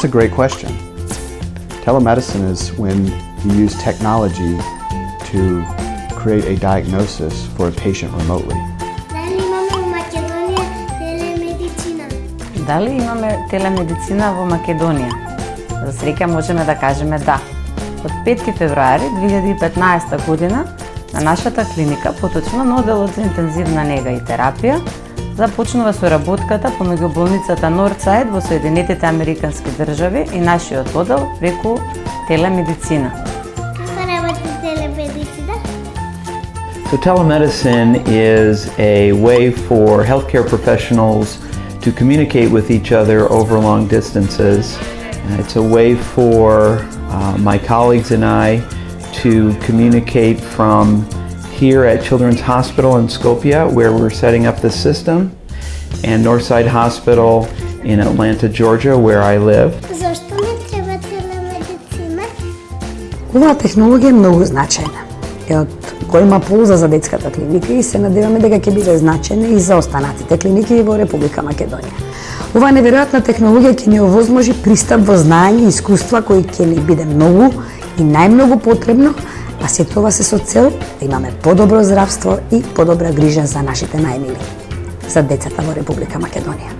That's a great question. Telemedicine is when you use technology to create a diagnosis for a patient remotely. Дали имаме телемедицина во Македонија? За среќа можеме да кажеме да. Од 5 февруари 2015 година на нашата клиника, поточно на оделот за интензивна нега и терапија, започнува соработката помеѓу болницата Нордсайд во Соединетите Американски држави и нашиот одел преку телемедицина. Како работи телемедицина? So telemedicine is a way for healthcare professionals to communicate with each other over long distances. It's a way for my colleagues and I to communicate from here at Children's Hospital in Skopje, where we're setting up the system, and Northside Hospital in Atlanta, Georgia, where I live. Зошто ми треба телемедицина? Оваа технологија е многу значајна. Е од голема полза за детската клиника и се надеваме дека ќе биде значајна и за останатите клиники во Република Македонија. Оваа неверојатна технологија ќе ни овозможи пристап во знаење и искуства кои ќе ни биде многу и најмногу потребно, а се тоа се со цел да имаме подобро здравство и подобра грижа за нашите најмили, за децата во Република Македонија.